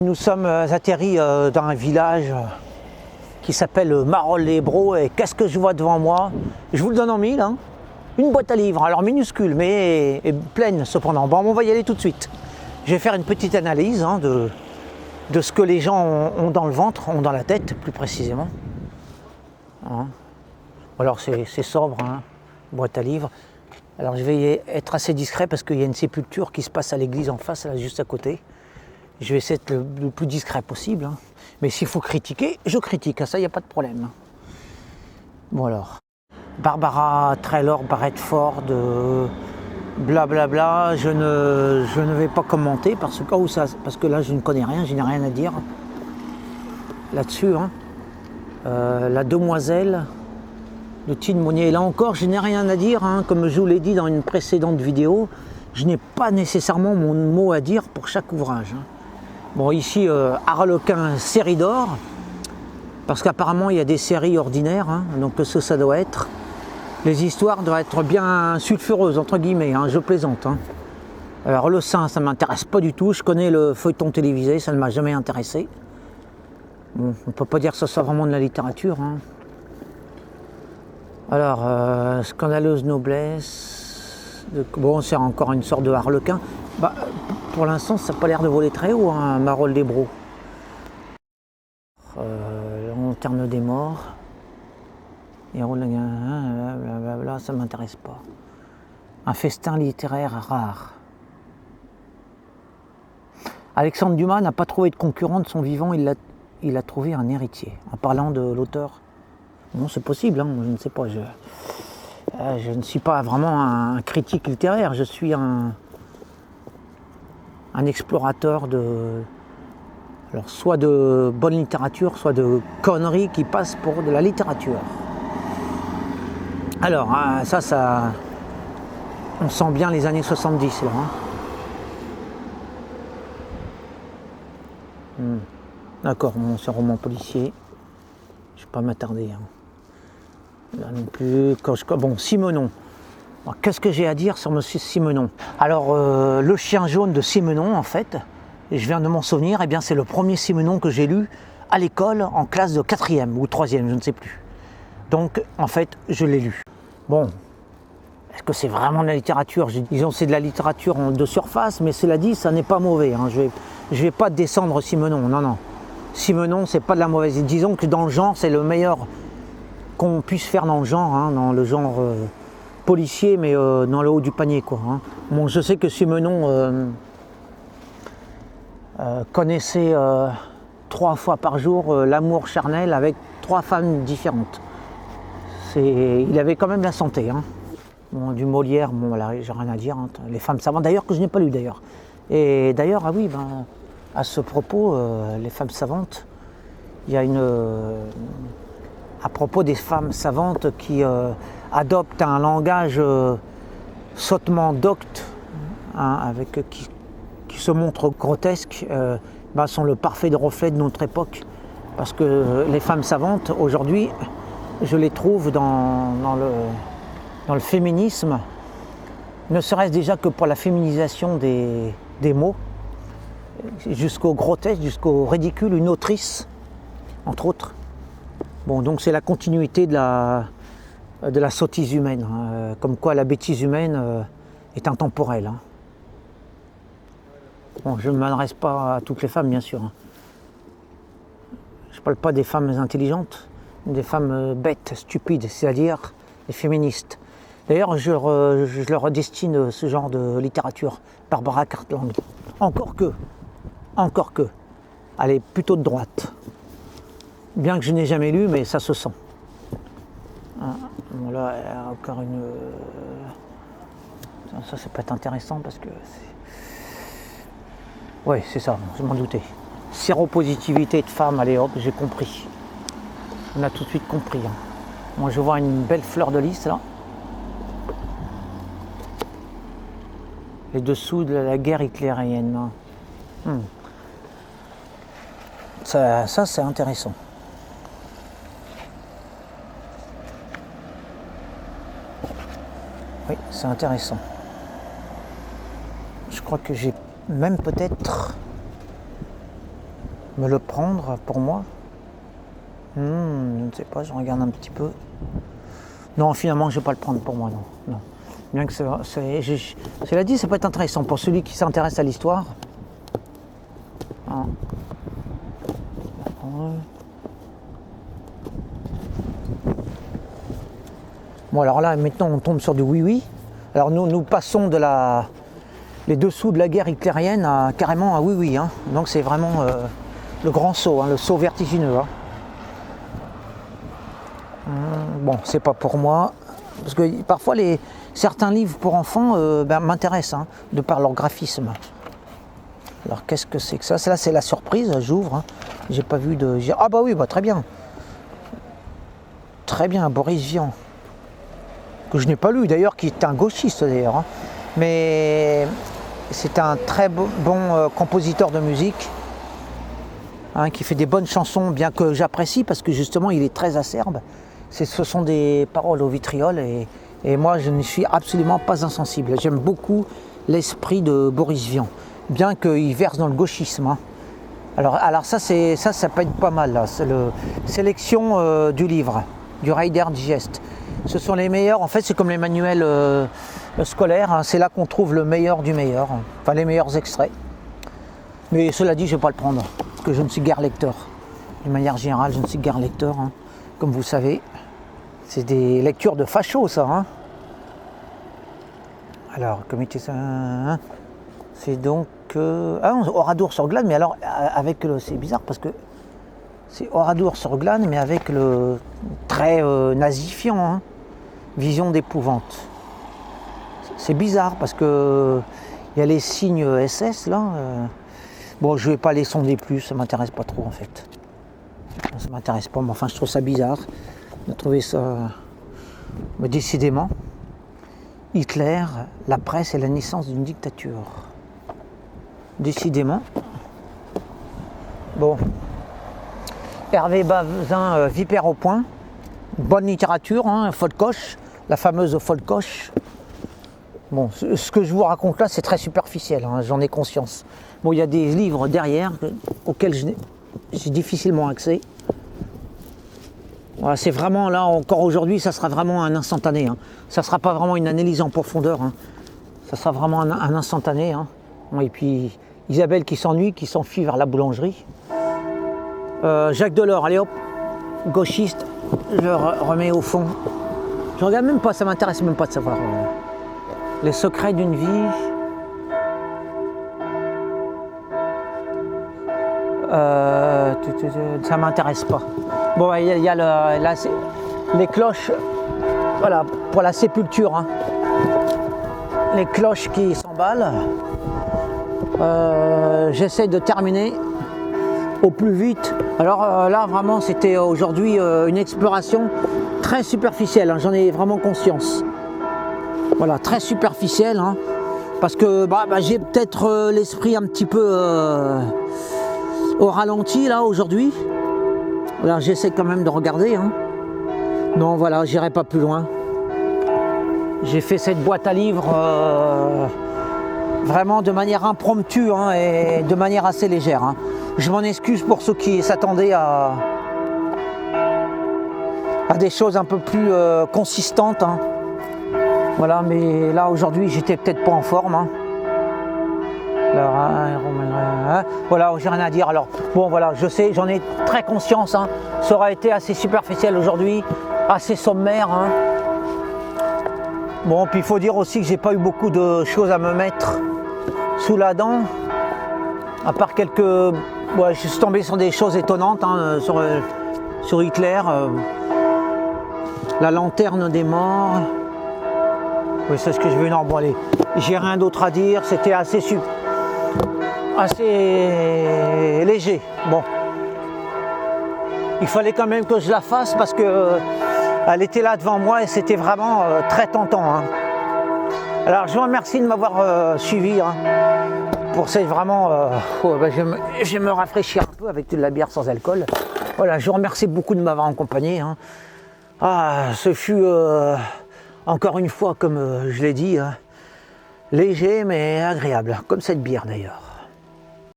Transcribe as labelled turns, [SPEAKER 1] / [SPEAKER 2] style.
[SPEAKER 1] Nous sommes atterris dans un village qui s'appelle Marolles-les-Brault et qu'est-ce que je vois devant moi? Je vous le donne en mille, hein. Une boîte à livres, alors minuscule mais pleine cependant. Bon, on va y aller tout de suite. Je vais faire une petite analyse de ce que les gens ont dans le ventre, ont dans la tête plus précisément. Hein. Alors c'est sobre, hein, boîte à livres. Alors je vais être assez discret parce qu'il y a une sépulture qui se passe à l'église en face, là, juste à côté. Je vais essayer d'être le plus discret possible. Hein. Mais s'il faut critiquer, je critique. Ça, il n'y a pas de problème. Bon alors. Barbara Traylor Barrett Ford, blablabla. Je ne vais pas commenter parce que là, je ne connais rien. Je n'ai rien à dire là-dessus. Hein. La demoiselle de Tine Monnier. Là encore, je n'ai rien à dire. Hein. Comme je vous l'ai dit dans une précédente vidéo, je n'ai pas nécessairement mon mot à dire pour chaque ouvrage. Hein. Bon, ici, Harlequin, série d'or, parce qu'apparemment, il y a des séries ordinaires, hein, donc ça doit être. Les histoires doivent être bien sulfureuses, entre guillemets, hein, je plaisante. Hein. Alors, le sein, ça ne m'intéresse pas du tout, je connais le feuilleton télévisé, ça ne m'a jamais intéressé. Bon, on ne peut pas dire que ce soit vraiment de la littérature. Hein. Alors, Scandaleuse noblesse, bon, c'est encore une sorte de harlequin. Bah, pour l'instant, ça n'a pas l'air de voler très haut, hein, Marolles-les-Brault. Lanterne des morts. Héros de la... ça ne m'intéresse pas. Un festin littéraire rare. Alexandre Dumas n'a pas trouvé de concurrent de son vivant, il a trouvé un héritier. En parlant de l'auteur. Bon, c'est possible, hein, je ne sais pas. Je ne suis pas vraiment un critique littéraire, je suis un explorateur alors soit de bonne littérature, soit de conneries qui passent pour de la littérature. Alors, ça, on sent bien les années 70 là. Hein. D'accord, bon, c'est un roman policier. Je ne vais pas m'attarder. Hein. Là non plus. Bon, Simenon. Qu'est-ce que j'ai à dire sur M. Simenon? Alors, le chien jaune de Simenon, en fait, je viens de m'en souvenir, eh bien, c'est le premier Simenon que j'ai lu à l'école en classe de 4e ou 3e, je ne sais plus. Donc, en fait, je l'ai lu. Bon, est-ce que c'est vraiment de la littérature? Disons, c'est de la littérature de surface, mais cela dit, ça n'est pas mauvais. Hein. Je vais pas descendre Simenon, non. Simenon, c'est pas de la mauvaise. Disons que dans le genre, c'est le meilleur qu'on puisse faire dans le genre, hein, dans le genre... policier, mais dans le haut du panier, quoi. Hein. Bon, je sais que Simenon connaissait 3 fois par jour l'amour charnel avec 3 femmes différentes. Il avait quand même la santé. Hein. Bon, du Molière, bon, voilà, j'ai rien à dire. Hein. Les femmes savantes, d'ailleurs, que je n'ai pas lu, d'ailleurs. Et d'ailleurs, ah oui, ben, à ce propos, les femmes savantes, il y a à propos des femmes savantes qui adoptent un langage sottement docte, hein, qui se montre grotesque, sont le parfait reflet de notre époque. Parce que les femmes savantes, aujourd'hui, je les trouve dans le féminisme, ne serait-ce déjà que pour la féminisation des mots, jusqu'au grotesque, jusqu'au ridicule, une autrice, entre autres. Bon, donc c'est la continuité de la sottise humaine, hein, comme quoi la bêtise humaine est intemporelle. Hein. Bon, je ne m'adresse pas à toutes les femmes, bien sûr. Hein. Je ne parle pas des femmes intelligentes, des femmes bêtes, stupides, c'est-à-dire les féministes. D'ailleurs, je leur destine ce genre de littérature, Barbara Cartland. Encore que, elle est plutôt de droite. Bien que je n'ai jamais lu, mais ça se sent. Bon, là, il y a encore une... Ça peut être intéressant parce que... Oui, c'est ça, je m'en doutais. Séropositivité de femme, allez hop, j'ai compris. On a tout de suite compris. Hein. Moi, je vois une belle fleur de lys, là. Les dessous de la guerre hitlérienne. Hein. Ça c'est intéressant. Oui, c'est intéressant. Je crois que j'ai même peut-être me le prendre pour moi. Je ne sais pas, je regarde un petit peu. Non, finalement, je ne vais pas le prendre pour moi, non. Bien que cela dit, ça peut être intéressant pour celui qui s'intéresse à l'histoire. Bon, alors là, maintenant, on tombe sur du oui-oui. Alors nous passons les dessous de la guerre hitlérienne carrément à oui-oui. Hein. Donc c'est vraiment le grand saut, hein, le saut vertigineux. Hein. Bon, c'est pas pour moi, parce que parfois certains livres pour enfants m'intéressent, hein, de par leur graphisme. Alors qu'est-ce que c'est que ça? Là c'est la surprise, j'ouvre. Hein. J'ai pas vu de... Ah bah oui, bah, très bien. Très bien, Boris Vian. Que je n'ai pas lu d'ailleurs, qui est un gauchiste d'ailleurs. Hein. Mais c'est un très bon compositeur de musique, hein, qui fait des bonnes chansons, bien que j'apprécie, parce que justement il est très acerbe. Ce sont des paroles au vitriol et moi je ne suis absolument pas insensible. J'aime beaucoup l'esprit de Boris Vian, bien qu'il verse dans le gauchisme. Hein. Alors ça peut être pas mal, là. C'est la sélection du livre, du Reader Digest. Ce sont les meilleurs, en fait c'est comme les manuels scolaires, hein. C'est là qu'on trouve le meilleur du meilleur, hein. Enfin les meilleurs extraits. Mais cela dit, je ne vais pas le prendre, parce que je ne suis guère lecteur. De manière générale, je ne suis guère lecteur, hein. Comme vous savez. C'est des lectures de fachos, ça. Hein. Alors, comité, ça, hein. C'est donc Oradour-sur-Glane, mais alors c'est bizarre parce que c'est Oradour-sur-Glane, mais avec le trait nazifiant, hein. Vision d'épouvante. C'est bizarre parce que il y a les signes SS là. Bon, je vais pas les sonder plus, ça m'intéresse pas trop en fait. Ça m'intéresse pas, mais enfin je trouve ça bizarre de trouver ça. Mais décidément, Hitler, la presse et la naissance d'une dictature. Décidément. Bon. Hervé Bazin, Vipère au point. Bonne littérature, hein, Folcoche, la fameuse Folcoche. Bon, ce que je vous raconte là, c'est très superficiel, hein, j'en ai conscience. Bon, il y a des livres derrière auxquels j'ai difficilement accès. Voilà, c'est vraiment là, encore aujourd'hui, ça sera vraiment un instantané. Hein. Ça ne sera pas vraiment une analyse en profondeur. Hein. Ça sera vraiment un instantané. Hein. Et puis Isabelle qui s'ennuie, qui s'enfuit vers la boulangerie. Jacques Delors, allez hop, gauchiste, je le remets au fond. Je regarde même pas, ça m'intéresse même pas de savoir. Les secrets d'une vie. Ça m'intéresse pas. Bon, il y a là, les cloches, voilà, pour la sépulture. Hein. Les cloches qui s'emballent. J'essaie de terminer au plus vite. Alors là, vraiment, c'était aujourd'hui une exploration très superficielle. Hein, j'en ai vraiment conscience. Voilà, très superficielle. Hein, parce que j'ai peut-être l'esprit un petit peu au ralenti là aujourd'hui. Alors j'essaie quand même de regarder. Hein. Non, voilà, j'irai pas plus loin. J'ai fait cette boîte à livres vraiment de manière impromptue, hein, et de manière assez légère. Hein. Je m'en excuse pour ceux qui s'attendaient à des choses un peu plus consistantes. Hein. Voilà, mais là aujourd'hui j'étais peut-être pas en forme. Hein. Alors, voilà, j'ai rien à dire. Alors, bon, voilà, je sais, j'en ai très conscience. Hein. Ça aura été assez superficiel aujourd'hui, assez sommaire. Hein. Bon, puis il faut dire aussi que j'ai pas eu beaucoup de choses à me mettre sous la dent, à part quelques. Ouais, je suis tombé sur des choses étonnantes, hein, sur Hitler, la lanterne des morts. Oui, c'est ce que je veux. Non, bon, allez, j'ai rien d'autre à dire. C'était assez léger. Bon, il fallait quand même que je la fasse parce que elle était là devant moi et c'était vraiment très tentant. Hein. Alors je vous remercie de m'avoir suivi. Hein, pour cette vraiment, je vais me rafraîchir un peu avec de la bière sans alcool. Voilà, je vous remercie beaucoup de m'avoir accompagné. Hein. Ah, ce fut encore une fois, comme je l'ai dit, léger mais agréable, comme cette bière d'ailleurs.